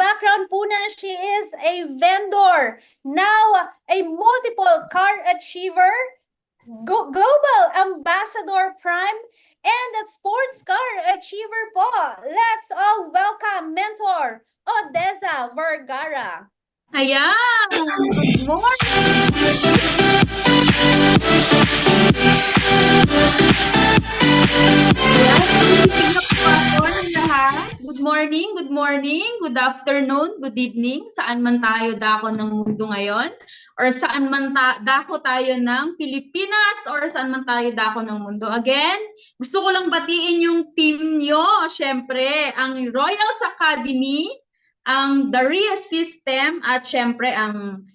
background po na she is a vendor, now a multiple car achiever, global ambassador prime, and a sports car achiever po. Let's all welcome mentor Odessa Vergara. Ayan! Good morning! Good morning, good afternoon, good evening, saan man tayo dako ng mundo ngayon, or saan man dako tayo ng Pilipinas, or saan man tayo dako ng mundo. Again, gusto ko lang batiin yung team nyo, syempre, ang Royals Academy, ang Daria System, at syempre ang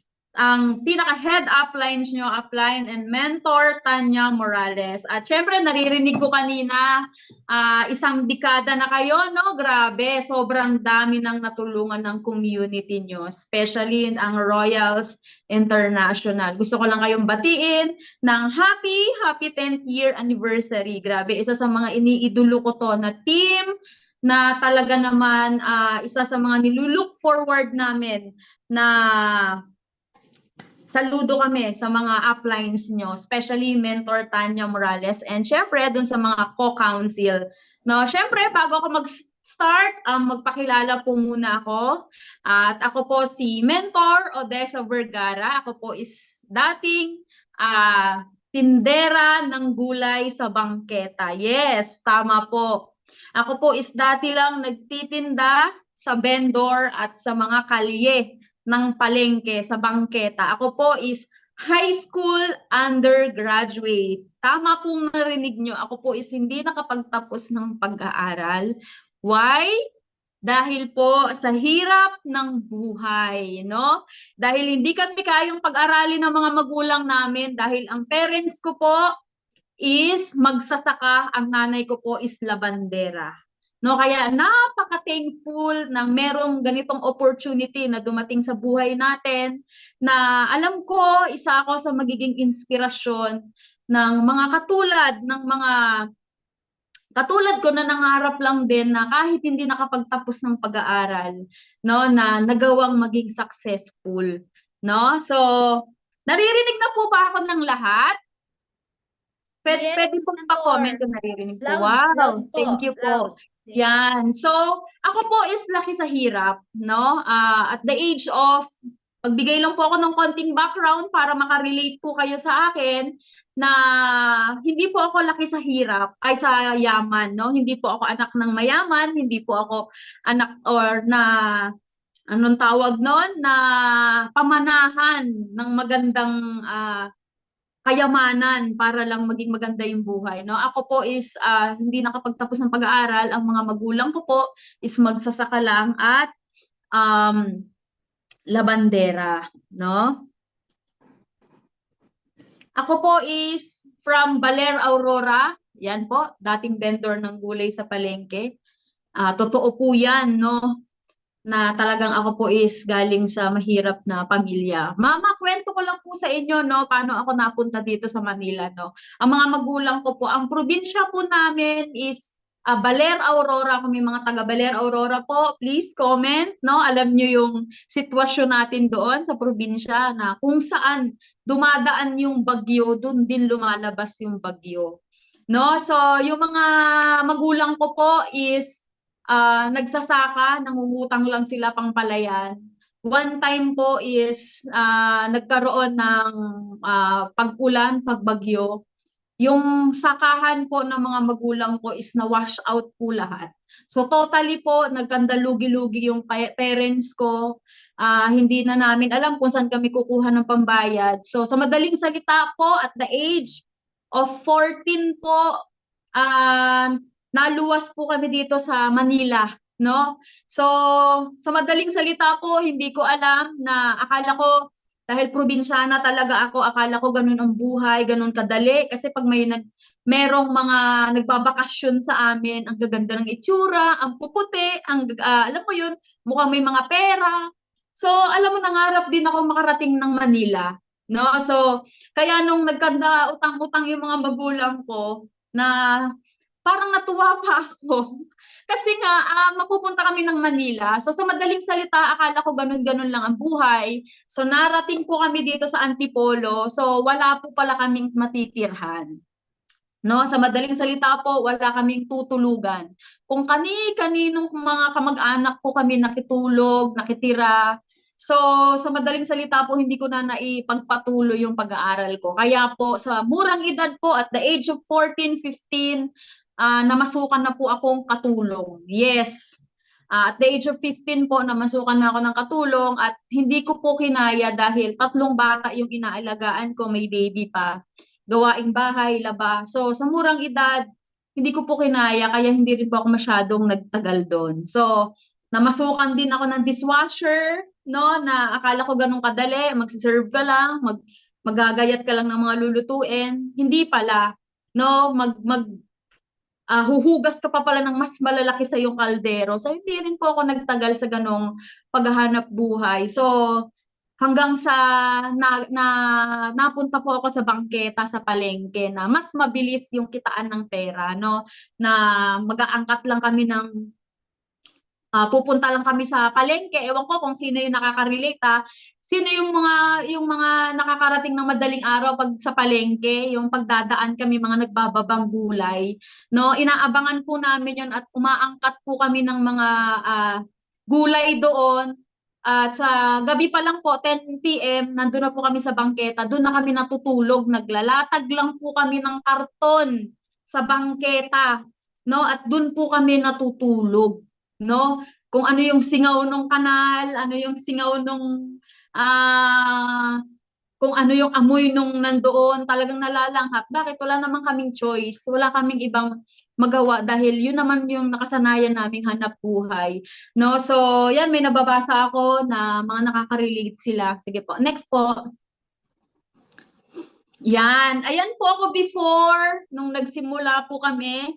pinaka-head uplines nyo, upline and mentor, Tanya Morales. At syempre, naririnig ko kanina, isang dekada na kayo, no? Grabe, sobrang dami ng natulungan ng community nyo, especially ang Royals International. Gusto ko lang kayong batiin ng happy 10th year anniversary. Grabe, isa sa mga iniidolo ko to na team, na talaga naman isa sa mga nilulook forward namin na saludo kami sa mga uplines nyo, especially Mentor Tanya Morales, and syempre dun sa mga co-council. No, syempre bago ako mag-start, magpakilala po muna ako. At ako po si Mentor Odessa Vergara. Ako po is dating tindera ng gulay sa bangketa. Yes, tama po. Ako po is dati lang nagtitinda sa vendor at sa mga kalye ng palengke sa bangketa. Ako po is high school undergraduate. Tama pong narinig nyo, ako po is hindi nakapagtapos ng pag-aaral. Why? Dahil po sa hirap ng buhay, no? Dahil hindi kami kayang pag-aralin ng mga magulang namin dahil ang parents ko po is magsasaka, ang nanay ko po is labandera. No, kaya napaka-thankful na merong ganitong opportunity na dumating sa buhay natin, na alam ko isa ako sa magiging inspirasyon ng mga katulad ko na nangarap lang din na kahit hindi nakapagtapos ng pag-aaral, no, na nagawang maging successful, no? So, naririnig na po ba ako ng lahat? Pwede po pa-comment kung naririnig po. Wow, thank you po. Yan. So, ako po is laki sa hirap, no? At the age of, pagbigay lang po ako ng konting background para makarelate po kayo sa akin, na hindi po ako laki sa hirap, ay sa yaman, no? Hindi po ako anak ng mayaman, hindi po ako anak or na, anong tawag nun? Na pamanahan ng magandang kayamanan para lang maging maganda yung buhay, no? Ako po is hindi nakapagtapos ng pag-aaral. Ang mga magulang ko po is magsasaka lang at labandera, no? Ako po is from Baler, Aurora. Yan po, dating vendor ng gulay sa palengke. Totoo po yan, no? Na talagang ako po is galing sa mahirap na pamilya. Mama, kwento ko lang po sa inyo, no, paano ako napunta dito sa Manila, no. Ang mga magulang ko po, ang probinsya po namin is Baler, Aurora. Kung may mga taga Baler, Aurora po, please comment, no. Alam nyo yung sitwasyon natin doon sa probinsya, na kung saan dumadaan yung bagyo, doon din lumalabas yung bagyo. No, so yung mga magulang ko po is nagsasaka, nangungutang lang sila pang palayan. One time po is nagkaroon ng pag-ulan, pagbagyo. Yung sakahan po ng mga magulang ko is na-wash out po lahat. So totally po, nagkandalugi-lugi yung parents ko. Hindi na namin alam kung saan kami kukuha ng pambayad. So sa madaling salita po, at the age of 14 po, naluwas po kami dito sa Manila, no? So, sa madaling salita po, hindi ko alam, na akala ko, dahil probinsyana talaga ako, akala ko ganun ang buhay, ganun kadali. Kasi pag merong mga nagbabakasyon sa amin, ang gaganda ng itsura, ang puputi, alam mo yun, mukhang may mga pera. So, alam mo, nangarap din ako makarating ng Manila, no? So, kaya nung nagkanda utang-utang yung mga magulang ko, na parang natuwa pa ako. Kasi nga, mapupunta kami ng Manila. So sa madaling salita, akala ko ganun-ganun lang ang buhay. So narating po kami dito sa Antipolo. So wala po pala kaming matitirhan. No, sa madaling salita po, wala kaming tutulugan. Kung kani-kaninong mga kamag-anak po kami nakitulog, nakitira. So, sa madaling salita po, hindi ko na naipagpatuloy yung pag-aaral ko. Kaya po, sa murang edad po, at the age of 14, 15, namasukan na po akong katulong. Yes. At the age of 15 po, namasukan na ako ng katulong at hindi ko po kinaya dahil 3 bata yung inaalagaan ko, may baby pa. Gawaing bahay, laba. So, sa murang edad, hindi ko po kinaya, kaya hindi rin po ako masyadong nagtagal doon. So, namasukan din ako ng dishwasher, no, na akala ko ganun kadali, magsiserve ka lang, magagayat ka lang ng mga lulutuin. Hindi pala, no, huhugas ka pa pala ng mas malalaki sa yung kaldero. So, hindi rin po ako nagtagal sa ganong paghahanap buhay. So, hanggang sa napunta po ako sa bangketa sa palengke na mas mabilis yung kitaan ng pera, no, na mag-aangkat lang kami ng pupunta lang kami sa palengke. Ewan ko kung sino yung nakaka-relate. Sino yung mga nakakarating ng madaling araw pag sa palengke, yung pagdadaan kami mga nagbababang gulay, no? Inaabangan po namin yun at umaangkat po kami ng mga gulay doon. At sa gabi pa lang po, 10 PM, nandun na po kami sa bangketa. Doon na kami natutulog. Naglalatag lang po kami ng karton sa bangketa, no? At doon po kami natutulog, no? Kung ano yung singaw ng kanal, ano yung singaw nung kung ano yung amoy nung nandoon, talagang nalalanghap. Bakit? Wala naman kaming choice. Wala kaming ibang magawa dahil yun naman yung nakasanayan naming hanap buhay. No? So, yan, may nababasa ako na mga nakaka-relate sila. Sige po. Next po. Yan. Ayan po ako before, nung nagsimula po kami.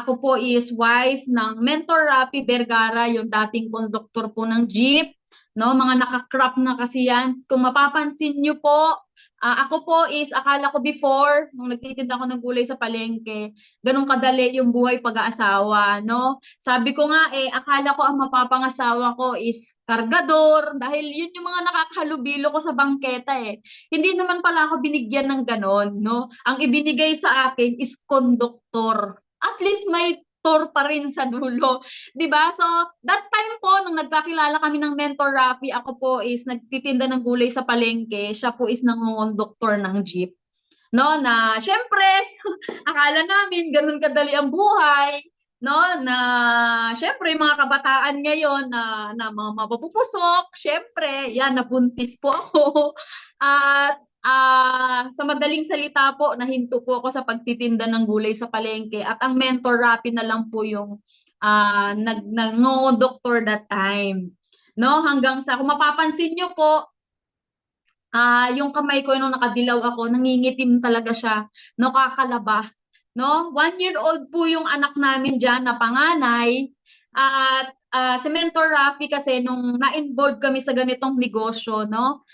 Ako po is wife ng Mentor Rapi Vergara, yung dating konduktor po ng jeep. No, mga naka-crop na kasi yan. Kung mapapansin nyo po, ako po is, akala ko before, nung nagtitinda ako ng gulay sa palengke, ganun kadali yung buhay pag-aasawa, no? Sabi ko nga akala ko ang mapapangasawa ko is kargador, dahil yun yung mga nakakahalubilo ko sa bangketa Hindi naman pala ako binigyan ng ganon, no? Ang ibinigay sa akin is konduktor. At least may tour pa rin sa dulo. 'Di ba? So, that time po, nung nagkakilala kami ng Mentor Rafi, ako po is nagtitinda ng gulay sa palengke, siya po is nangongonduktor ng jeep. No, na syempre, akala namin ganun kadali ang buhay, no, na syempre mga kabataan ngayon na mga mapupusok, syempre, yan, nabuntis po ako. At sa madaling salita po, nahinto po ako sa pagtitinda ng gulay sa palengke at ang Mentor Rapi na lang po yung nag-doctor that time. No, hanggang sa, kung mapapansin nyo po, yung kamay ko nung nakadilaw ako, nangingitim talaga siya, no, kakalaba. No? 1-year-old po yung anak namin dyan na panganay. At si Mentor Rafi kasi nung na-involved kami sa ganitong negosyo, no?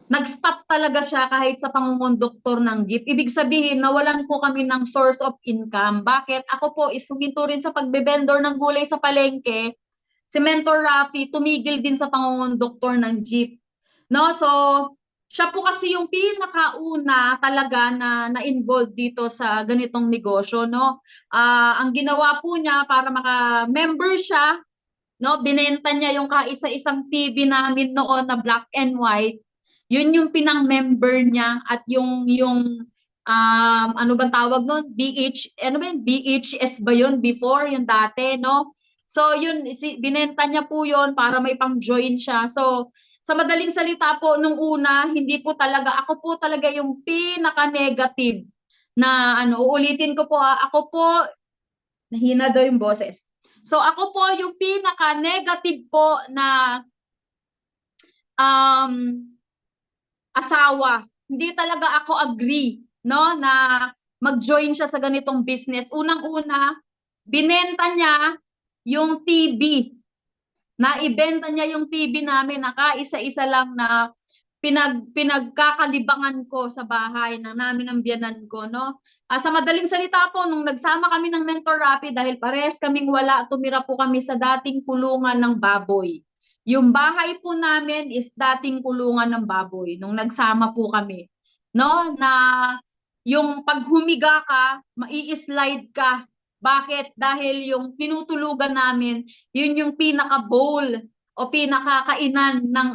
Nag-stop talaga siya kahit sa pangungonduktor ng jeep. Ibig sabihin, nawalan po kami ng source of income. Bakit? Ako po is huminto rin sa pagbebendor ng gulay sa palengke. Si Mentor Rafi tumigil din sa pangungonduktor ng jeep. No? So, siya po kasi yung pinakauna talaga na-involved dito sa ganitong negosyo, no? Ang ginawa po niya para maka-member siya, no? Binenta niya yung kaisa-isang TV namin noon na black and white. Yun yung pinang-member niya at yung ano bang tawag noon? BHS ba yun before, yung dati, no? So yun, binenta niya po yun para may pang-join siya. So sa madaling salita po, nung una, ako po talaga yung pinaka-negative na uulitin ko po, ako po, nahina daw yung boses. So ako po yung pinaka-negative po na asawa. Hindi talaga ako agree, no, na mag-join siya sa ganitong business. Unang-una, binenta niya yung TV. Naibenta niya yung TV namin na kaisa-isa lang na pinagkakalibangan ko sa bahay namin ng biyanan ko, no? Sa madaling salita po, nung nagsama kami ng Mentor Rapi, dahil parehas kaming wala, tumira po kami sa dating kulungan ng baboy. Yung bahay po namin is dating kulungan ng baboy nung nagsama po kami. No? Na yung pag humiga ka, mai-slide ka. Bakit? Dahil yung tinutulugan namin, yun yung pinaka-bowl o pinakakainan ng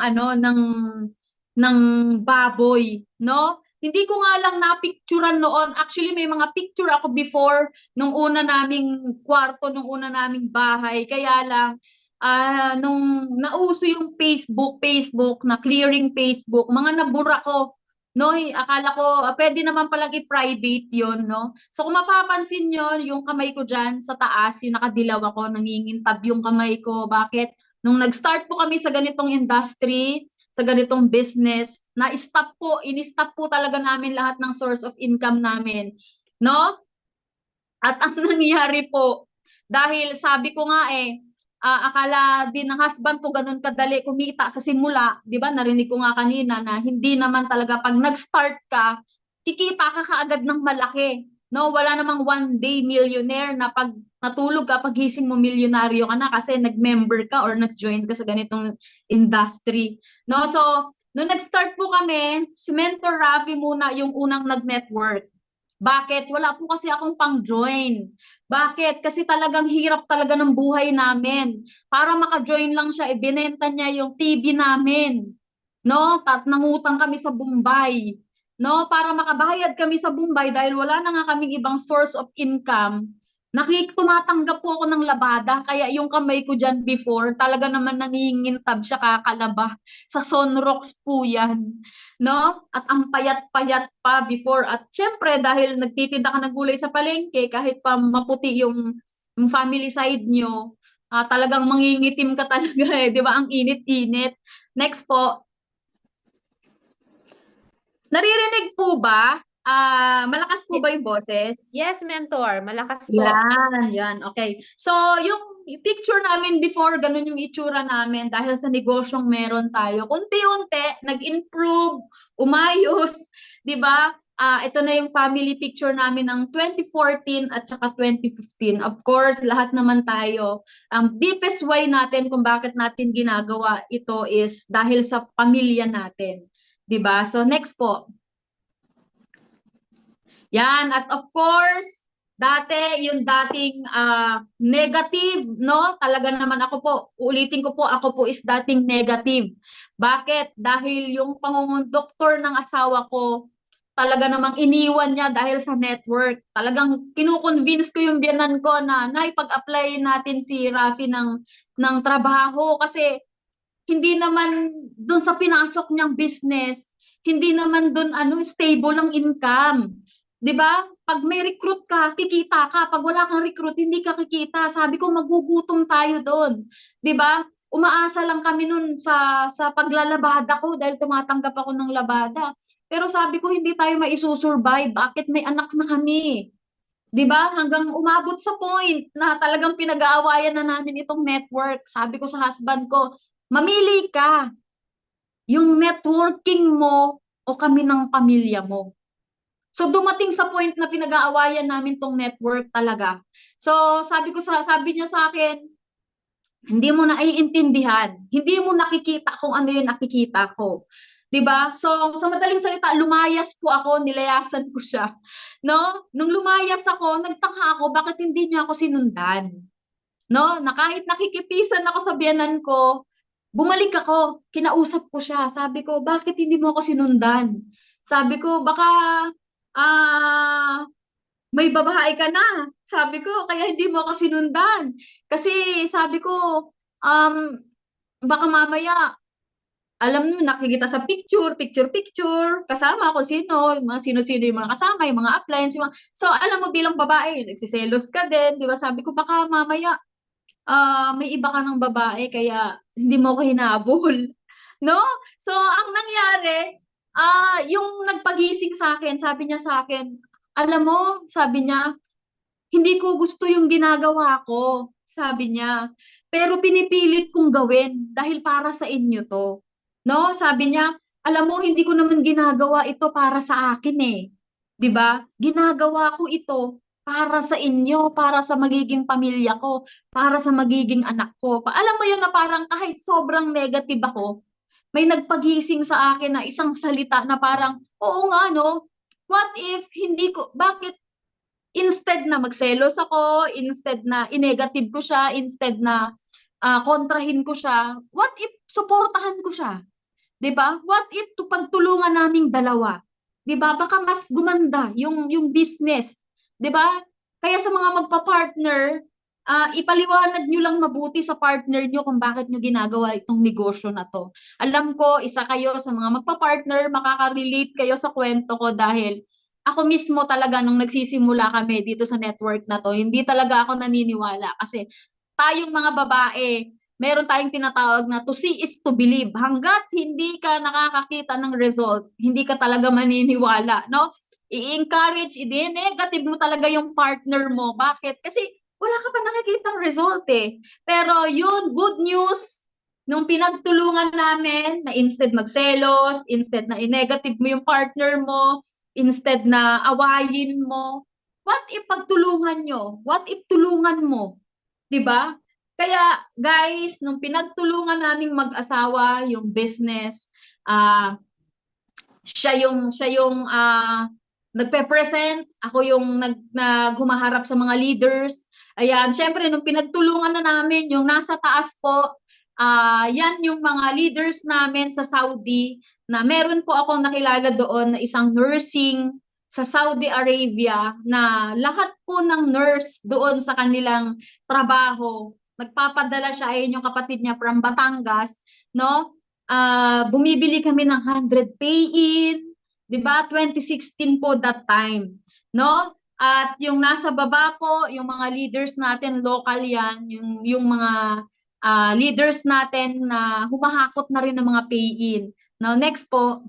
ng baboy, no? Hindi ko nga lang napicturean noon. Actually, may mga picture ako before nung una naming kwarto, nung una naming bahay. Kaya lang, nung nauso yung Facebook na clearing Facebook, mga nabura ko. No, akala ko pwede naman palang i-private 'yon, no? So kung mapapansin niyo, yung kamay ko diyan sa taas, yung nakadilaw ako, nangingintab yung kamay ko. Bakit? Nung nag-start po kami sa ganitong industry, sa ganitong business, ini-stop po talaga namin lahat ng source of income namin, no? At ang nangyari po, dahil sabi ko nga akala din ng husband ko ganun kadali kumita sa simula, 'di ba? Narinig ko nga kanina na hindi naman talaga pag nag-start ka, kikita ka kaagad ng malaki. No, wala namang one day millionaire na pag natulog ka, pagising mo milyonaryo ka na kasi nag-member ka or nag-join ka sa ganitong industry. No, so nung nag-start po kami, si Mentor Rafi muna yung unang nag-network. Bakit? Wala po kasi akong pang-join. Bakit? Kasi talagang hirap talaga ng buhay namin. Para maka-join lang siya, ibinenta niya yung TV namin. No? Nangutang kami sa Bombay. No? Para makabayad kami sa Bombay dahil wala na nga kaming ibang source of income. Tumatanggap po ako ng labada. Kaya yung kamay ko dyan before, talaga naman nangingintab siya kakalaba. Sa Sunrocks po yan. No? At ang payat-payat pa before. At syempre, dahil nagtitinda ka ng gulay sa palengke, kahit pa maputi yung family side nyo, talagang mangingitim ka talaga di ba? Ang init-init. Next po. Naririnig po ba? Malakas po ba yung boses? Yes, Mentor. Malakas po. Yan. Okay. So, yung picture namin before, ganun yung itsura namin dahil sa negosyong meron tayo. Unti-unti, nag-improve, umayos, di ba? Ito na yung family picture namin ng 2014 at saka 2015. Of course, lahat naman tayo. Ang deepest why natin kung bakit natin ginagawa ito is dahil sa pamilya natin. Di ba? So, next po. Yan, at of course, yung dating negative, no? Talaga naman ako po, ulitin ko po, ako po is dating negative. Bakit? Dahil yung pangungundoktor ng asawa ko, talaga namang iniwan niya dahil sa network. Talagang kinukonvince ko yung biyanan ko na naipag-apply natin si Rafi ng trabaho kasi hindi naman doon sa pinasok niyang business, hindi naman doon stable ang income. 'Di ba? Pag may recruit ka, kikita ka. Pag wala kang recruit, hindi ka kikita. Sabi ko magugutom tayo doon. 'Di ba? Umaasa lang kami noon sa paglalabada ko dahil tumatanggap ako ng labada. Pero sabi ko hindi tayo maisusurvive. Bakit may anak na kami? 'Di ba? Hanggang umabot sa point na talagang pinag-aawayan na namin itong network. Sabi ko sa husband ko, mamili ka. Yung networking mo o kami ng pamilya mo. So dumating sa point na pinag-aawayan namin tong network talaga. So sabi niya sa akin, hindi mo na iintindihan, hindi mo nakikita kung ano yung nakikita ko. 'Di ba? So sa madaling salita, lumayas po ako, nilayasan ko siya. No? Nung lumayas ako, nagtaka ako bakit hindi niya ako sinundan. No? Na kahit nakikipisan ako sa biyanan ko, bumalik ako, kinausap ko siya. Sabi ko, bakit hindi mo ako sinundan? Sabi ko, baka may babae ka na. Sabi ko, kaya hindi mo ako sinundan. Kasi sabi ko, baka mamaya, alam mo, nakikita sa picture, kasama kung sino, sino-sino yung mga kasama, yung mga appliance, so alam mo bilang babae, nagsiselos ka din, di ba? Sabi ko, baka mamaya, may iba ka ng babae, kaya hindi mo ko hinabol. No? So, ang nangyari, yung nagpagising sa akin, sabi niya sa akin, alam mo, sabi niya, hindi ko gusto yung ginagawa ko, sabi niya. Pero pinipilit kong gawin dahil para sa inyo to. No? Sabi niya, alam mo, hindi ko naman ginagawa ito para sa akin eh. 'Di ba? Ginagawa ko ito para sa inyo, para sa magiging pamilya ko, para sa magiging anak ko. Alam mo yun na parang kahit sobrang negative ako, may nagpagising sa akin na isang salita na parang, oo nga no, what if hindi ko, bakit instead na magselos ako, instead na inegative ko siya, instead na kontrahin ko siya, what if suportahan ko siya? 'Di ba? What if pagtulungan naming dalawa? 'Di ba? Baka mas gumanda yung business, 'di ba? Kaya sa mga magpa-partner, ipaliwanag nyo lang mabuti sa partner nyo kung bakit nyo ginagawa itong negosyo na to. Alam ko, isa kayo sa mga magpa-partner, makaka-relate kayo sa kwento ko dahil ako mismo talaga nung nagsisimula kami dito sa network na to, hindi talaga ako naniniwala kasi tayong mga babae, meron tayong tinatawag na to see is to believe. Hanggat hindi ka nakakakita ng result, hindi ka talaga maniniwala, no? I-encourage, i-negative mo talaga yung partner mo. Bakit? Kasi wala ka pa nakikitang result eh. Pero yun, good news, nung pinagtulungan namin na instead magselos, instead na i-negative mo yung partner mo, instead na awayin mo, what if pagtulungan nyo? What if tulungan mo? 'Di ba? Kaya guys, nung pinagtulungan naming mag-asawa yung business, siya yung nagpe-present, ako yung naghumaharap sa mga leaders. Ayan, syempre nung pinagtulungan na namin yung nasa taas po, yan yung mga leaders namin sa Saudi na meron po akong nakilala doon na isang nursing sa Saudi Arabia na lahat po ng nurse doon sa kanilang trabaho, nagpapadala siya, ayun yung kapatid niya from Batangas, no? Bumibili kami ng 100 pay-in, 'di ba? 2016 po that time, no? At yung nasa baba po, yung mga leaders natin local yan, yung mga leaders natin na humahakot na rin ng mga pay-in. Now next po.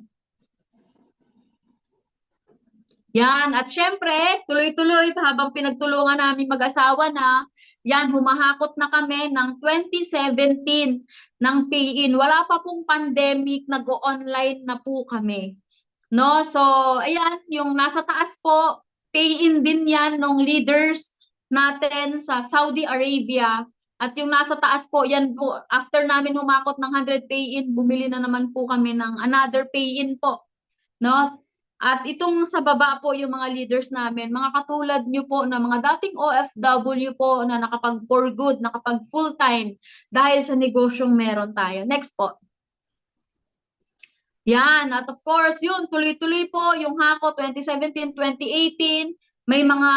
Yan, at syempre, tuloy-tuloy habang pinagtulungan namin mag-asawa na, yan, humahakot na kami ng 2017 ng pay-in. Wala pa pong pandemic, nag-online na po kami. No? So, ayan, yung nasa taas po, pay-in din yan ng leaders natin sa Saudi Arabia. At yung nasa taas po, yan po, after namin humakot ng 100 pay-in, bumili na naman po kami ng another pay-in po. No? At itong sa baba po yung mga leaders namin, mga katulad nyo po na mga dating OFW po na nakapag for good, nakapag full time dahil sa negosyong meron tayo. Next po. Yan, at of course, yun, tuloy-tuloy po yung HACO 2017, 2018. May mga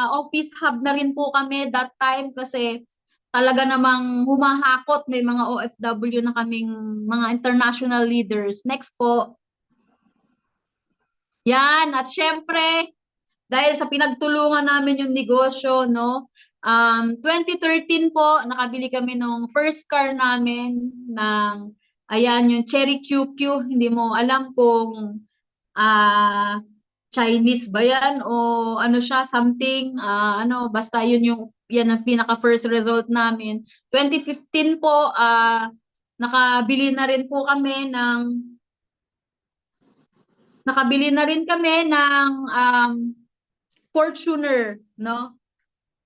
office hub na rin po kami that time kasi talaga namang humahakot, may mga OFW na kaming mga international leaders. Next po. Yan, at syempre, dahil sa pinagtulungan namin yung negosyo, no? 2013 po, nakabili kami ng first car namin ng, ayan, yung Cherry QQ. Hindi mo alam kung Chinese ba yan o ano siya, something, ano, basta yan ang pinaka first result namin. 2015 po, nakabili na rin po kami ng Fortuner, no?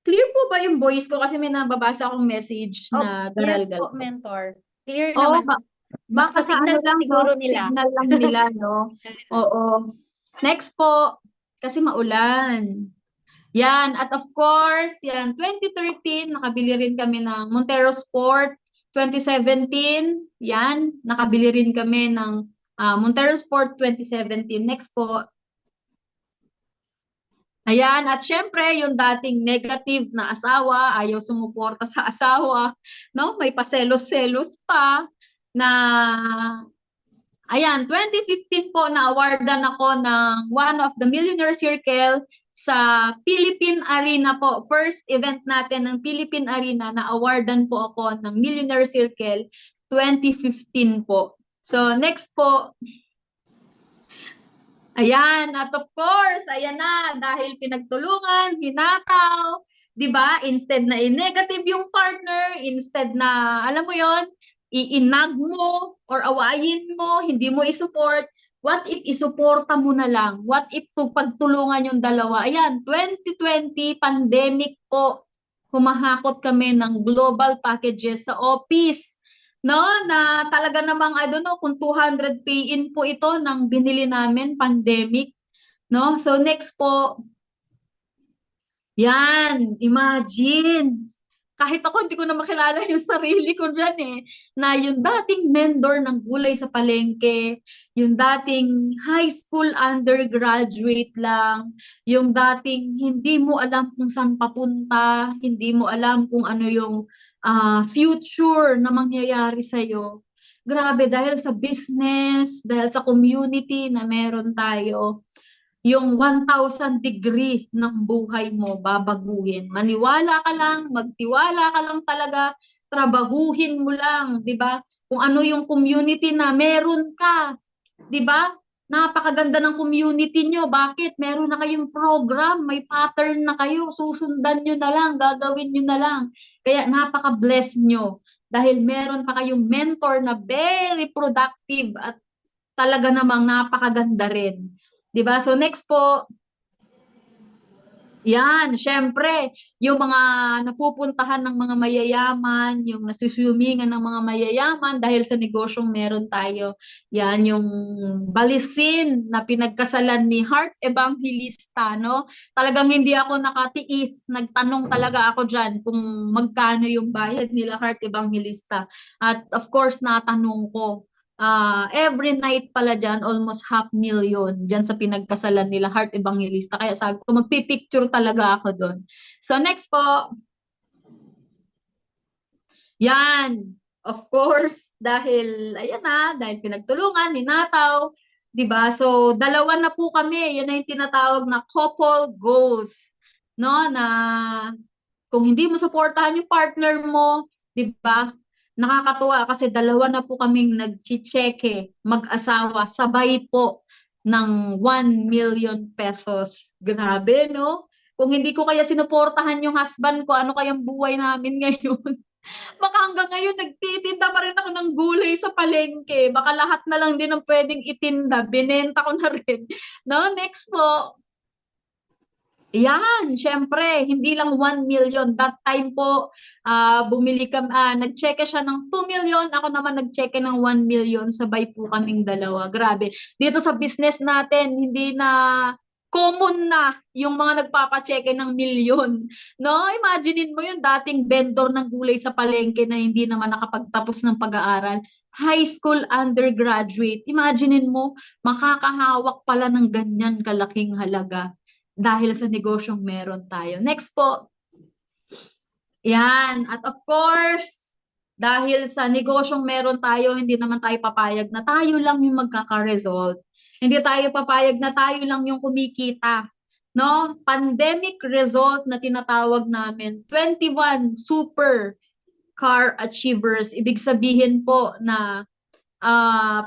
Clear po ba yung voice ko? Kasi may nababasa akong message na Yes garalgal po, mentor. Clear Oo, naman. baka sa signal ano lang, siguro no? nila. Signal lang nila, no? Oo. Next po, kasi maulan. Yan, at of course, yan, 2013, nakabili rin kami ng Montero Sport. 2017, yan, nakabili rin kami ng Montero Sport 2017. Next po. Ayan, at syempre, yung dating negative na asawa, ayaw sumuporta sa asawa, no? May paselos-selos pa na, ayan, 2015 po na-awardan ako ng one of the Millionaire Circle sa Philippine Arena po. First event natin ng Philippine Arena, na-awardan po ako ng Millionaire Circle 2015 po. So, next po. Ayan, at of course, ayan na, dahil pinagtulungan, hinataw, di ba? Instead na i-negative yung partner, instead na, alam mo yon, iinag mo or awayin mo, hindi mo isupport, what if isuporta mo na lang? What if pagtulungan yung dalawa? Ayan, 2020 pandemic po, humahakot kami ng global packages sa office. No, na talaga namang I don't know kung 200 pay-in po ito ng binili namin pandemic, no? So next po, yan, imagine. Kahit ako hindi ko na makilala yung sarili ko dyan eh. Na yung dating vendor ng gulay sa palengke, yung dating high school undergraduate lang, yung dating hindi mo alam kung saan papunta, hindi mo alam kung ano yung future na mangyayari sa'yo. Grabe, dahil sa business, dahil sa community na meron tayo, yung 1,000 degree ng buhay mo babaguhin. Maniwala ka lang, magtiwala ka lang talaga, trabahuhin mo lang, 'di ba? Kung ano yung community na meron ka, 'di ba? Napakaganda ng community nyo. Bakit? Meron na kayong program, may pattern na kayo, susundan nyo na lang, gagawin nyo na lang. Kaya napaka-bless nyo dahil meron pa kayong mentor na very productive at talaga namang napakaganda rin. 'Di ba? So next po, yan, syempre, yung mga napupuntahan ng mga mayayaman, yung nasuswimingan ng mga mayayaman dahil sa negosyong meron tayo. Yan, yung balisin na pinagkasalan ni Heart Evangelista, no? Talagang hindi ako nakatiis. Nagtanong talaga ako dyan kung magkano yung bayad nila Heart Evangelista. At of course, natanong ko. Every night pala dyan, almost 500,000 dyan sa pinagkasalan nila Heart Evangelista. Kaya sabi ko, magpipicture talaga ako doon. So next po, yan. Of course, dahil, ayan na, dahil pinagtulungan, ninataw, 'di ba? So dalawa na po kami, yan na yung tinatawag na couple goals. No, na kung hindi mo suportahan yung partner mo, 'di ba? Nakakatuwa kasi dalawa na po kaming nagchicheke, mag-asawa, sabay po ng 1 million pesos. Grabe, no? Kung hindi ko kaya sinuportahan yung husband ko, ano kayang buhay namin ngayon? Baka hanggang ngayon nagtitinda pa rin ako ng gulay sa palengke. Baka lahat na lang din ang pwedeng itinda, binenta ko na rin. No, next po. Yan, syempre, hindi lang 1 million. That time po, bumili kami, nag-cheque siya ng 2 million. Ako naman nag-cheque ng 1 million. Sabay po kaming dalawa. Grabe. Dito sa business natin, hindi na common na yung mga nagpapacheque ng milyon. No, imaginein mo yung dating vendor ng gulay sa palengke na hindi naman nakapagtapos ng pag-aaral. High school undergraduate. Imaginein mo, makakahawak pala ng ganyan kalaking halaga dahil sa negosyong meron tayo. Next po. Yan. At of course, dahil sa negosyong meron tayo, hindi naman tayo papayag na tayo lang yung magkaka-result. Hindi tayo papayag na tayo lang yung kumikita. No? Pandemic result na tinatawag namin, 21 super car achievers. Ibig sabihin po na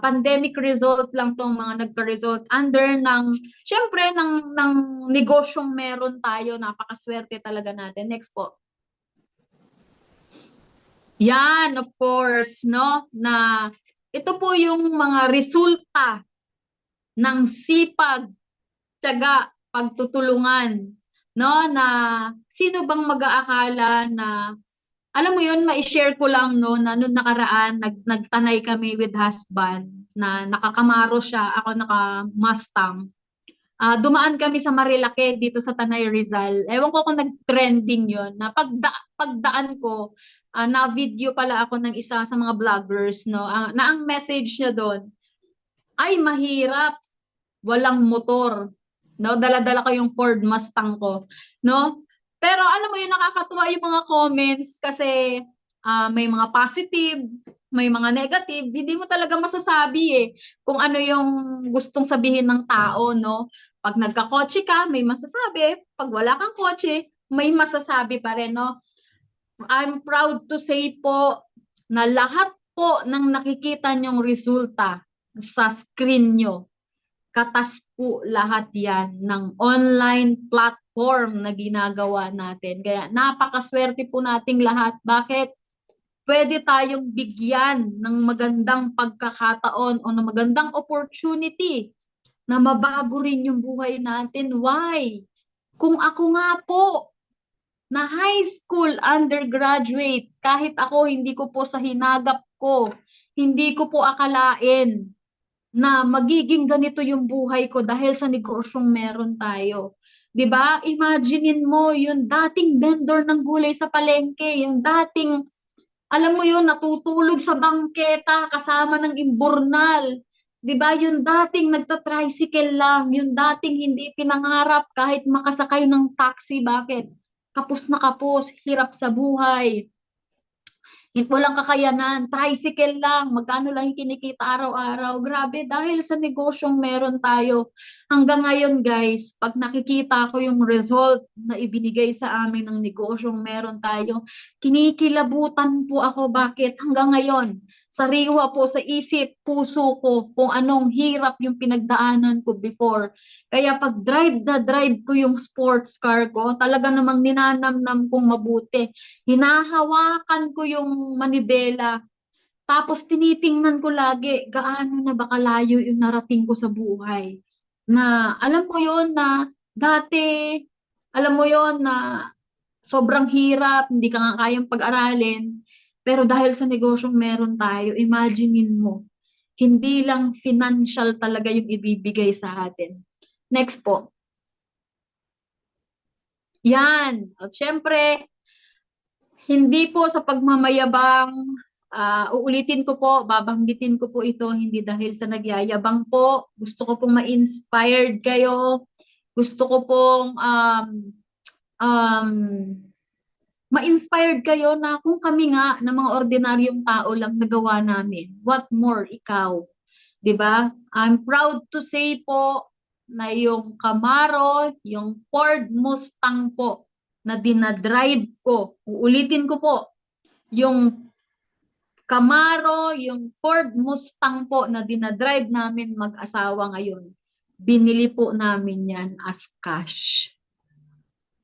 pandemic result lang tong mga nagka-result under ng syempre ng negosyong meron tayo. Napakaswerte talaga natin. Next po. Yan, of course, no, na ito po yung mga resulta ng sipag, tiyaga, pagtutulungan, no, na sino bang mag-aakala na alam mo yun, ma-share ko lang no na noong nakaraan nagtanay kami with husband na nakakamaro siya, ako naka-Mustang. Dumaan kami sa Marilake dito sa Tanay Rizal. Ewan ko kung nag-trending yon na pagdaan ko, na video pala ako ng isa sa mga vloggers no, na ang message niya doon ay mahirap, walang motor. No, dala-dala ko yung Ford Mustang ko, no? Pero alam mo yun, nakakatuwa yung mga comments kasi may mga positive, may mga negative, hindi mo talaga masasabi eh kung ano yung gustong sabihin ng tao, no? Pag nagkakotse ka, may masasabi. Pag wala kang kotse, may masasabi pa rin, no? I'm proud to say po na lahat po ng nakikita nyong resulta sa screen nyo, katas po lahat yan ng online platform na ginagawa natin. Kaya napakaswerte po nating lahat. Bakit? pwede tayong bigyan ng magandang pagkakataon o ng magandang opportunity na mabago rin yung buhay natin. Why? Kung ako nga po na high school undergraduate, kahit ako hindi ko po sa hinagap ko, hindi ko po akalain na magiging ganito yung buhay ko dahil sa negosyong meron tayo. 'Di ba? Imaginein mo yung dating vendor ng gulay sa palengke, yung dating alam mo yun, natutulog sa bangketa kasama ng imburnal. 'Di ba? Yung dating nagta-tricycle lang, yung dating hindi pinangarap kahit makasakay ng taxi. Bakit? Kapos na kapos, hirap sa buhay. Walang kakayanan, tricycle lang, magkano lang yung kinikita araw-araw. Grabe, dahil sa negosyong meron tayo. Hanggang ngayon guys, pag nakikita ko yung result na ibinigay sa amin ng negosyong meron tayo, kinikilabutan po ako. Bakit? Hanggang ngayon, sariwa po sa isip, puso ko kung anong hirap yung pinagdaanan ko before. Kaya pag drive na drive ko yung sports car ko, talaga namang ninanamnam kong mabuti. Hinahawakan ko yung manibela, tapos tinitingnan ko lagi gaano na ba kalayo yung narating ko sa buhay. Na alam mo yon na dati, alam mo yon na sobrang hirap, hindi ka nga kayang pag-aralin, pero dahil sa negosyong meron tayo, imaginein mo, hindi lang financial talaga yung ibibigay sa atin. Next po. Yan. At syempre, hindi po sa pagmamayabang, uulitin ko po, babanggitin ko po ito, hindi dahil sa nagyayabang po. Gusto ko pong ma-inspired kayo. Gusto ko pong um, ma-inspired kayo na kung kami nga na mga ordinaryong tao lang nagawa namin, what more ikaw? 'Di ba? I'm proud to say po na yung Camaro, yung Ford Mustang po na dinadrive ko. Uulitin ko po, yung Camaro, yung Ford Mustang po na dinadrive namin mag-asawa ngayon. Binili po namin yan as cash.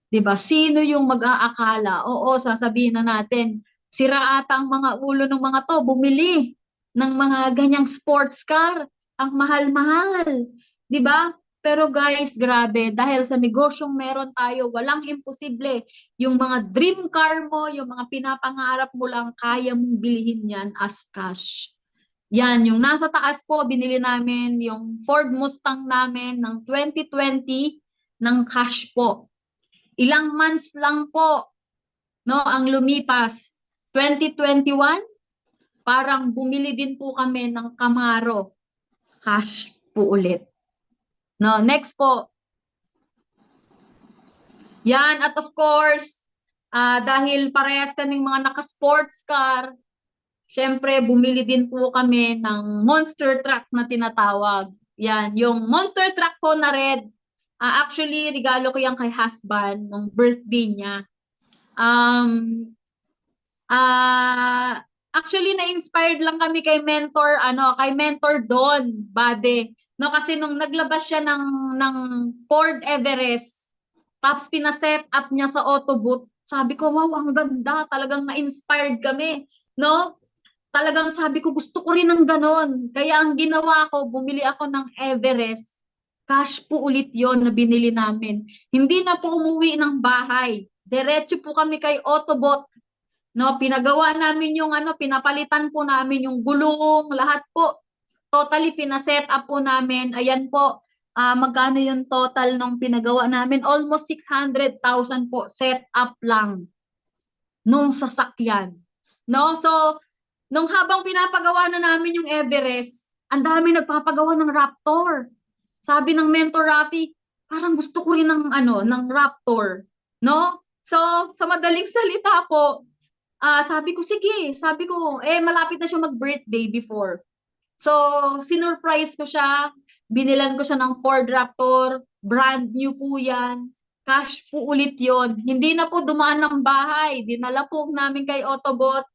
'Di ba? Sino yung mag-aakala? Oo, sasabihin na natin, sira ata ang mga ulo ng mga to, bumili ng mga ganyang sports car, ang mahal-mahal. 'Di ba? Pero guys, grabe, dahil sa negosyong meron tayo, walang imposible. Yung mga dream car mo, yung mga pinapangarap mo lang, kaya mong bilhin yan as cash. Yan, yung nasa taas po, binili namin yung Ford Mustang namin ng 2020 ng cash po. Ilang months lang po, no, ang lumipas. 2021, parang bumili din po kami ng Camaro. Cash po ulit. No, next po. Yan, at of course, dahil parehas kaming mga naka-sports car, syempre bumili din po kami ng monster truck na tinatawag. Yan, yung monster truck po na red, actually, regalo ko yan kay husband nung birthday niya. Actually, na-inspired lang kami kay Mentor Don Bade. No, kasi nung naglabas siya ng Ford Everest, tapos pina-set up niya sa Autobot, sabi ko, wow, ang ganda. Talagang na-inspired kami. No? Talagang sabi ko, gusto ko rin ng ganon. Kaya ang ginawa ko, bumili ako ng Everest. Cash po ulit yon na binili namin. Hindi na po umuwi ng bahay. Diretso po kami kay Autobot. No, pinagawa namin yung pinapalitan po namin yung gulong, lahat po. Totally pina-set up po namin. Ayan po, magkano yung total nung pinagawa namin? Almost 600,000 po set up lang nung sasakyan. No, so nung habang pinapagawa na namin yung Everest, ang dami nagpapagawa ng Raptor. Sabi ng Mentor Rafi, parang gusto ko rin ng Raptor, no? So sa madaling salita po, sabi ko, sige. Sabi ko, malapit na siya mag-birthday before. So, sinurprise ko siya. Binilan ko siya ng Ford Raptor. Brand new po yan. Cash po ulit yon. Hindi na po dumaan ng bahay. Dinala po namin kay Autobot.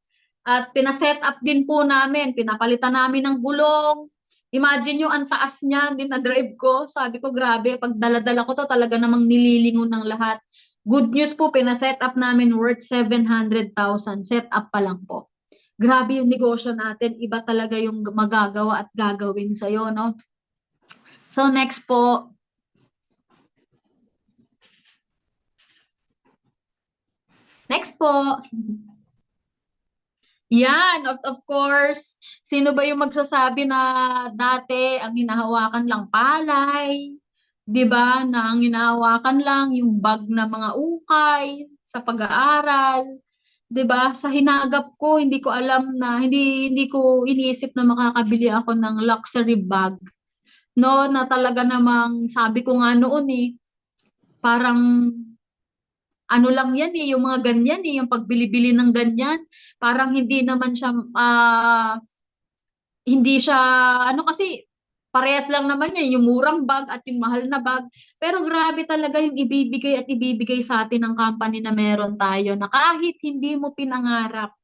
At pinaset up din po namin. Pinapalitan namin ng gulong. Imagine nyo, ang taas niya, dinadrive ko. Sabi ko, grabe, pag dala-dala ko to, talaga namang nililingon ng lahat. Good news po, pina-set up namin worth 700,000. Set up pa lang po. grabe yung negosyo natin, iba talaga yung magagawa at gagawin sa'yo, no? So next po, next po. Yan, of course. Sino ba yung magsasabi na dati ang hinahawakan lang palay, 'di ba? Na ang hinahawakan lang yung bag na mga ukay sa pag-aaral, 'di ba? Sa hinagap ko, hindi ko alam na hindi ko iniisip na makakabili ako ng luxury bag. No, na talaga namang sabi ko nga noon parang ano lang yan yung mga ganyan yung pagbili-bili ng ganyan, parang hindi siya, ano kasi, parehas lang naman yan, yung murang bag at yung mahal na bag. Pero grabe talaga yung ibibigay at ibibigay sa atin ng company na meron tayo na kahit hindi mo pinangarap,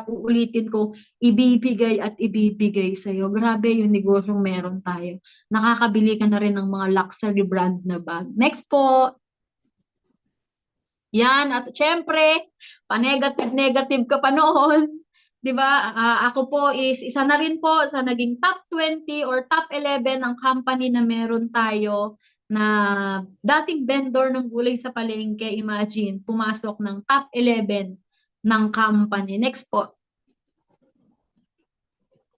uulitin ko, ibibigay at ibibigay sa'yo. Grabe yung negosyong meron tayo. Nakakabili ka na rin ng mga luxury brand na bag. Next po. Yan, at syempre, pa-negative-negative ka pa noon. 'Di ba? Ako po is isa na rin po sa naging top 20 or top 11 ng company na meron tayo na dating vendor ng gulay sa palengke. Imagine, pumasok ng top 11 ng company. Next po.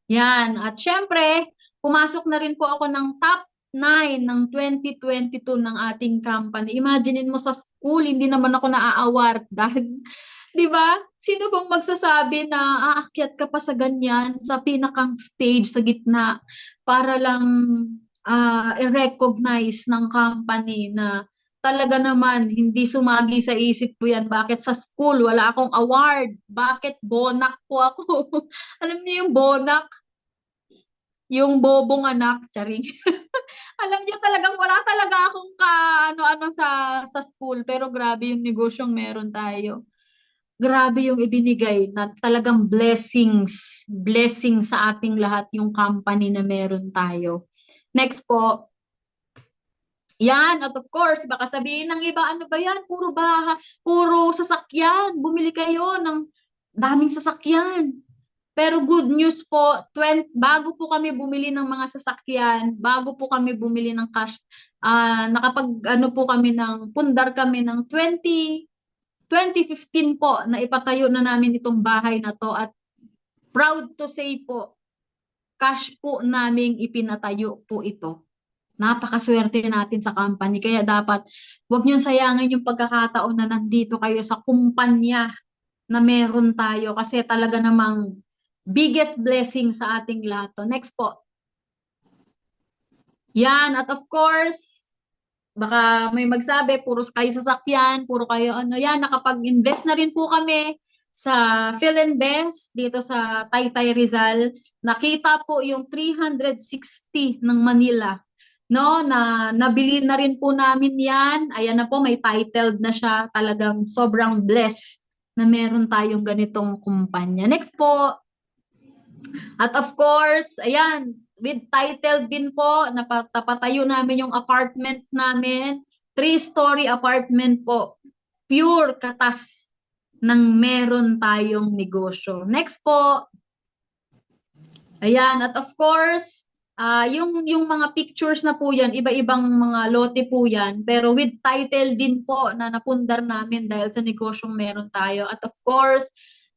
Yan, at syempre, pumasok na rin po ako ng top 9 ng 2022 ng ating company. Imaginein mo sa school, hindi naman ako naa-award dahil 'di ba? Sino bang magsasabi na aakyat ka pa sa ganyan, sa pinakang stage sa gitna para lang i-recognize ng company na talaga naman hindi sumagi sa isip ko yan. Bakit sa school wala akong award? Bakit bonak po ako? Alam niyo yung bonak? Yung bobong anak, charing. Alam niyo talagang wala talaga akong ano-ano sa school, pero grabe yung negosyong meron tayo. Grabe yung ibinigay na talagang blessing sa ating lahat yung company na meron tayo. Next po. Yan, at of course, baka sabihin ng iba, ano ba yan? Puro sasakyan. Bumili kayo ng daming sasakyan. Pero good news po, bago po kami bumili ng mga sasakyan, bago po kami bumili ng cash, pundar kami ng 2015 po na ipatayo na namin itong bahay na to at proud to say po, cash po naming ipinatayo po ito. Napakaswerte natin sa company. Kaya dapat, huwag niyong sayangin yung pagkakataon na nandito kayo sa kumpanya na meron tayo kasi talaga namang biggest blessing sa ating lahat to. Next po. Yan, at of course, baka may magsabi, puro kayo sasakyan, puro kayo yan, nakapag-invest na rin po kami sa Philinvest dito sa Taytay Rizal. Nakita po yung 360 ng Manila. No, na nabili na rin po namin yan. Ayan na po, may titled na siya. Talagang sobrang blessed na meron tayong ganitong kumpanya. Next po. At of course, ayan, with title din po, napatayo namin yung apartment namin. 3-story apartment po. Pure katas ng meron tayong negosyo. Next po. Ayan, at of course, yung mga pictures na po yan, iba-ibang mga lote po yan, pero with title din po na napundar namin dahil sa negosyong meron tayo. At of course,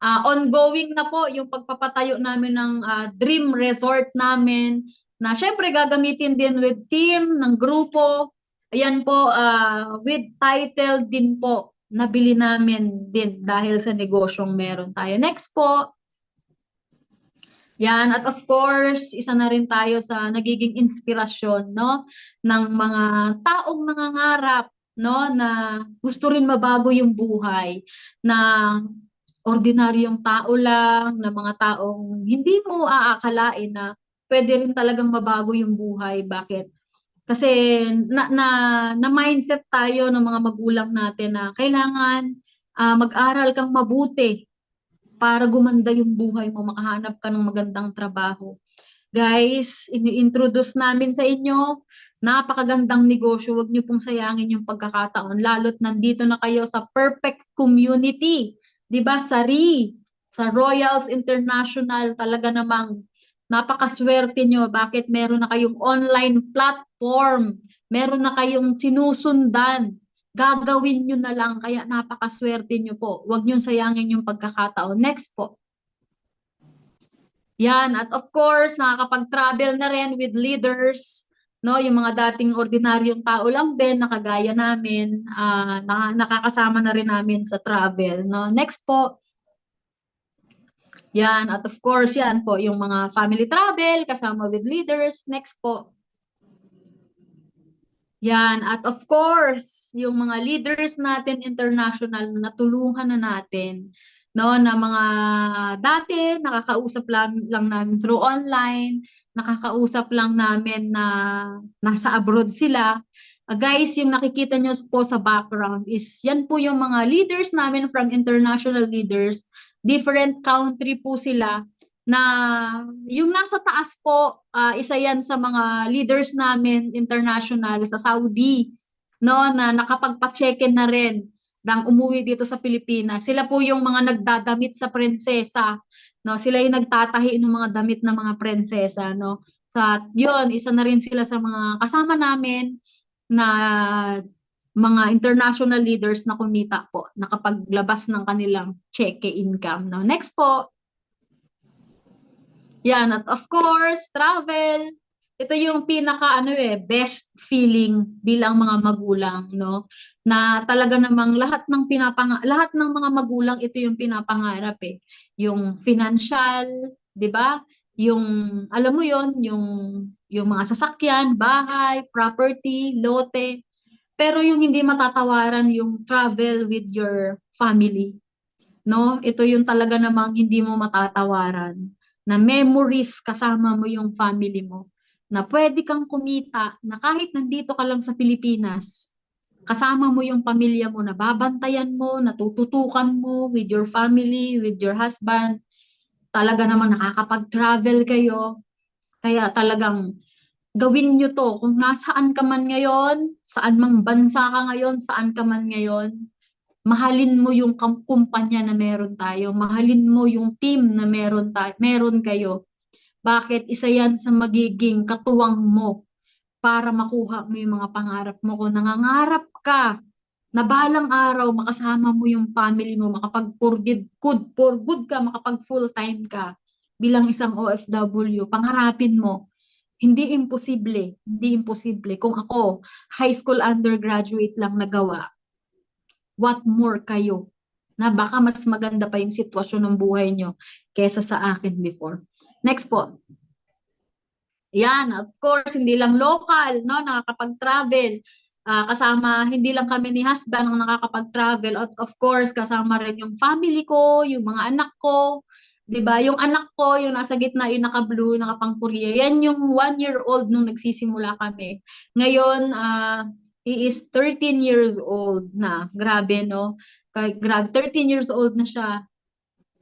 ongoing na po yung pagpapatayo namin ng dream resort namin na syempre gagamitin din with team ng grupo. Ayan po, with title din po, nabili namin din dahil sa negosyong meron tayo. Next po. Yan, at of course, isa na rin tayo sa nagiging inspirasyon, no, ng mga taong nangangarap, no, na gusto rin mabago yung buhay, na ordinaryong tao lang, na mga taong hindi mo aakalain na pwede rin talagang mabago yung buhay. Bakit? Kasi na mindset tayo ng mga magulang natin na kailangan mag-aral kang mabuti para gumanda yung buhay mo, makahanap ka ng magandang trabaho. Guys, ini-introduce namin sa inyo, napakagandang negosyo, huwag niyo pong sayangin yung pagkakataon, lalo't nandito na kayo sa perfect community, 'di ba? Sari, Sa Royals International, talaga namang napakaswerte nyo. Bakit meron na kayong online platform? Meron na kayong sinusundan. Gagawin nyo na lang, kaya napakaswerte nyo po. Huwag nyo sayangin yung pagkakataon. Next po. Yan, at of course, nakakapag-travel na rin with leaders, no? Yung mga dating ordinaryong tao lang din, nakagaya namin, nakakasama na rin namin sa travel, no? Next po. Yan, at of course, yan po, yung mga family travel, kasama with leaders. Next po. Yan, at of course, yung mga leaders natin international na natulungan na natin, no, na mga dati nakakausap lang namin through online, nakakausap lang namin na nasa abroad sila. Guys, yung nakikita nyo po sa background is yan po yung mga leaders namin from international leaders, different country po sila, na yung nasa taas po, isa yan sa mga leaders namin international sa Saudi, no, na nakapagpa-check-in na rin nang umuwi dito sa Pilipinas. Sila po yung mga nagdadamit sa prinsesa, no, sila yung nagtatahi ng mga damit ng mga prinsesa, no. Sa yun, isa na rin sila sa mga kasama namin na mga international leaders na kumita po, nakapaglabas ng kanilang cheque income, no. Next po. Yan, at of course, travel. Ito yung pinaka best feeling bilang mga magulang, no? Na talaga namang lahat ng mga magulang ito yung pinapangarap eh. Yung financial, 'di ba? Yung alam mo yon, yung mga sasakyan, bahay, property, lote. Pero yung hindi matatawaran yung travel with your family, no? Ito yung talaga namang hindi mo matatawaran, na memories kasama mo yung family mo, na pwede kang kumita, na kahit nandito ka lang sa Pilipinas, kasama mo yung pamilya mo, na babantayan mo, natututukan mo with your family, with your husband, talaga namang nakakapag-travel kayo, kaya talagang gawin nyo to kung nasaan ka man ngayon, saan mang bansa ka ngayon, saan ka man ngayon. Mahalin mo yung kumpanya na meron tayo. Mahalin mo yung team na meron kayo. Bakit? Isa yan sa magiging katuwang mo para makuha mo yung mga pangarap mo. Kung nangangarap ka na balang araw makasama mo yung family mo, for good ka, makapag full time ka bilang isang OFW, pangarapin mo. Hindi imposible. Hindi imposible. Kung ako, high school undergraduate lang nagawa, what more kayo, na baka mas maganda pa yung sitwasyon ng buhay nyo kesa sa akin before. Next po. Yan, of course, hindi lang local, no, nakakapag-travel. Kasama, hindi lang kami ni husband ang nakakapag-travel. At of course, kasama rin yung family ko, yung mga anak ko. 'Di ba? Yung anak ko, yung nasa gitna, yung naka-blue, naka-pang-Korea, yan yung 1-year-old nung nagsisimula kami. Ngayon, he is 13 years old na. Grabe, no? Grabe, 13 years old na siya.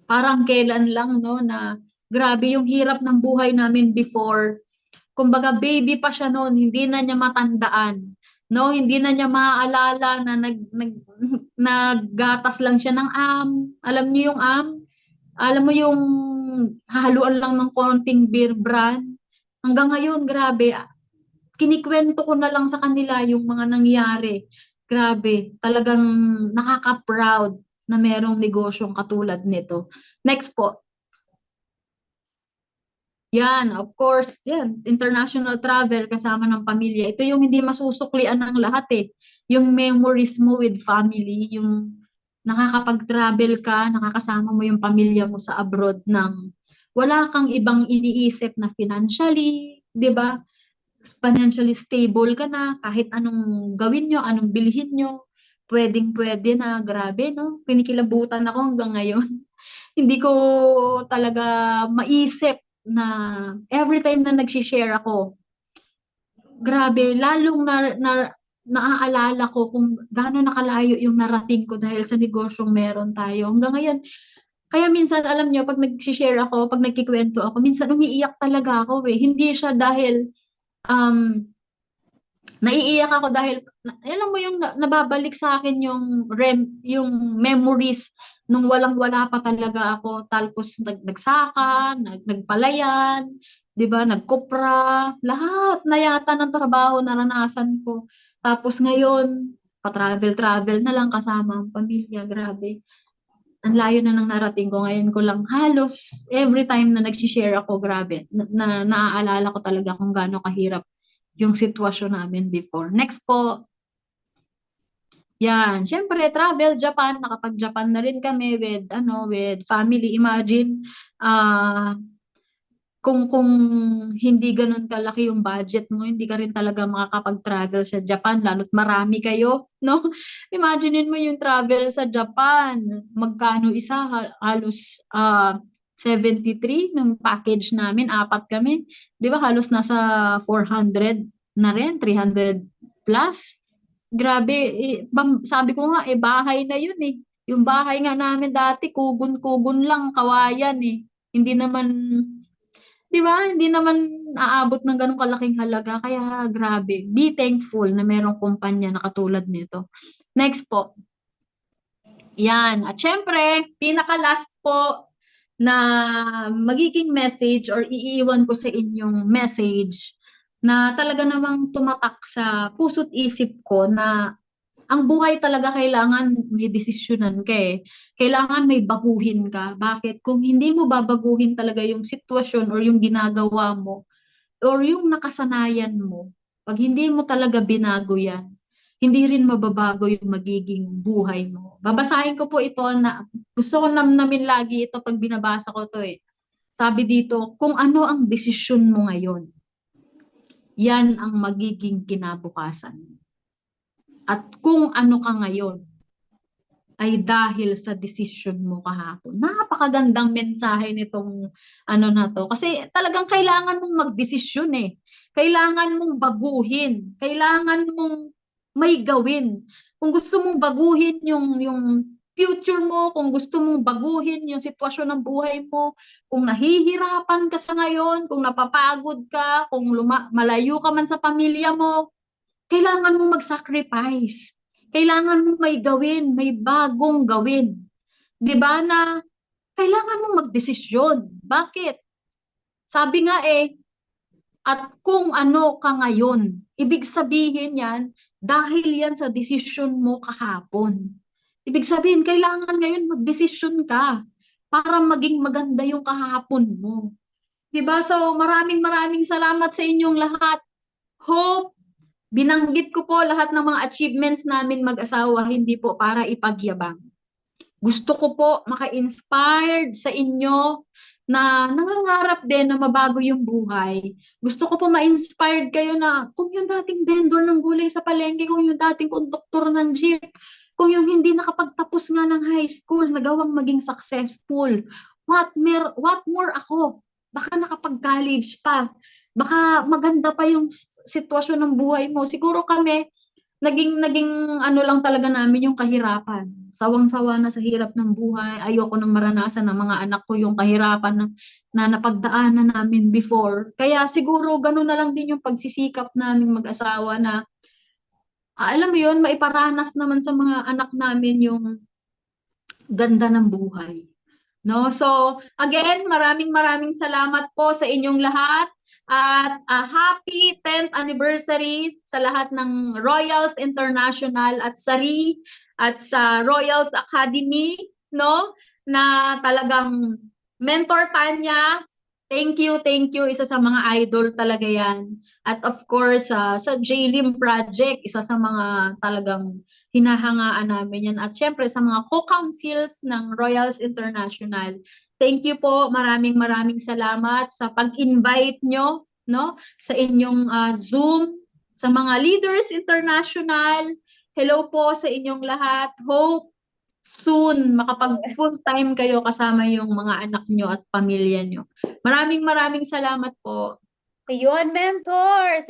Parang kailan lang, no, na grabe yung hirap ng buhay namin before. Kumbaga, baby pa siya noon, hindi na niya matandaan. No, hindi na niya maaalala na naggatas lang siya ng Alam niyo yung Alam mo yung hahaluan lang ng konting beer brand. Hanggang ngayon, grabe, kinikwento ko na lang sa kanila yung mga nangyari. Grabe, talagang nakaka-proud na merong negosyong katulad nito. Next po. Yan, of course, yan, international travel kasama ng pamilya. Ito yung hindi masusuklian ng lahat eh. Yung memories mo with family, yung nakakapag-travel ka, nakakasama mo yung pamilya mo sa abroad ng wala kang ibang iniisip na financially, 'di ba? Financially stable ka na, kahit anong gawin nyo, anong bilhin nyo, pwedeng-pwede na. Grabe, no? Pinikilabutan ako hanggang ngayon. Hindi ko talaga maisip na every time na nagsishare ako, grabe, lalong naaalala ko kung gaano nakalayo yung narating ko dahil sa negosyong meron tayo. Hanggang ngayon, kaya minsan, alam nyo, pag nagsishare ako, pag nagkikwento ako, minsan umiiyak talaga ako eh. Hindi siya dahil naiiyak ako dahil alam mo yung nababalik sa akin yung memories nung walang-wala pa talaga ako, tapos nagsaka, nagpalayan, 'di ba, nagkopra, lahat na yata ng trabaho naranasan ko. Tapos ngayon, pa-travel-travel na lang kasama ang pamilya, grabe. Ang layo na ng narating ko. Ngayon ko lang halos every time na nagsi-share ako, grabe, naaalala ko talaga kung gaano kahirap yung sitwasyon namin before. Next po. Yan, syempre travel Japan, nakapag-Japan na rin kami with family. Imagine kung hindi ganun kalaki yung budget mo, hindi ka rin talaga makakapag-travel sa Japan, lalo't marami kayo, no? Imaginein mo yung travel sa Japan, magkano isa, halos 73 ng package namin, 4 kami. 'Di ba halos nasa 400 na rin, 300 plus. Grabe, sabi ko nga, bahay na yun eh. Yung bahay nga namin dati, kugon-kugon lang, kawayan eh. Hindi naman, di ba, hindi naman aabot ng ganong kalaking halaga. Kaya grabe, be thankful na merong kumpanya na katulad nito. Next po. Yan. At syempre, pinaka-last po na magiging message or iiwan ko sa inyong message na talaga namang tumatak sa puso't isip ko na ang buhay talaga kailangan may desisyonan ka eh. Kailangan may baguhin ka. Bakit? Kung hindi mo babaguhin talaga yung sitwasyon or yung ginagawa mo or yung nakasanayan mo, pag hindi mo talaga binago yan, hindi rin mababago yung magiging buhay mo. Babasahin ko po ito na gusto ko namnamin lagi ito pag binabasa ko to eh. Sabi dito, kung ano ang desisyon mo ngayon, yan ang magiging kinabukasan mo. At kung ano ka ngayon, ay dahil sa desisyon mo kahapon. Napakagandang mensahe nitong na to. Kasi talagang kailangan mong magdesisyon eh. Kailangan mong baguhin. Kailangan mong may gawin. Kung gusto mong baguhin yung future mo, kung gusto mong baguhin yung sitwasyon ng buhay mo, kung nahihirapan ka sa ngayon, kung napapagod ka, kung malayo ka man sa pamilya mo, kailangan mong mag-sacrifice. Kailangan mong may gawin, may bagong gawin. 'Di ba na kailangan mong magdesisyon. Bakit? Sabi nga at kung ano ka ngayon, ibig sabihin yan, dahil yan sa desisyon mo kahapon. Ibig sabihin, kailangan ngayon magdesisyon ka para maging maganda yung kahapon mo. 'Di ba? So, maraming salamat sa inyong lahat. Hope binanggit ko po lahat ng mga achievements namin mag-asawa, hindi po para ipagyabang. Gusto ko po maka-inspired sa inyo na nangangarap din na mabago yung buhay. Gusto ko po ma-inspired kayo na kung yung dating vendor ng gulay sa palengke, kung yung dating konduktor ng jeep, kung yung hindi nakapagtapos nga ng high school, nagawang maging successful. What more ako? Baka nakapag-college pa. Baka maganda pa yung sitwasyon ng buhay mo. Siguro kami, naging lang talaga namin yung kahirapan. Sawang-sawa na sa hirap ng buhay. Ayoko nang maranasan ng mga anak ko yung kahirapan na napagdaanan namin before. Kaya siguro ganun na lang din yung pagsisikap namin mag-asawa na alam mo yun, maiparanas naman sa mga anak namin yung ganda ng buhay. No? So, again, maraming salamat po sa inyong lahat. At happy 10th anniversary sa lahat ng Royals International at SARI at sa Royals Academy, no? Na talagang mentor Tanya. Thank you. Isa sa mga idol talaga yan. At of course, sa JLIM Project, isa sa mga talagang hinahangaan namin yan. At syempre sa mga co-councils ng Royals International. Thank you po. Maraming salamat sa pag-invite nyo, no, sa inyong Zoom, sa mga Leaders International. Hello po sa inyong lahat. Hope soon makapag full time kayo kasama yung mga anak nyo at pamilya nyo. Maraming salamat po. Ayun, mentor.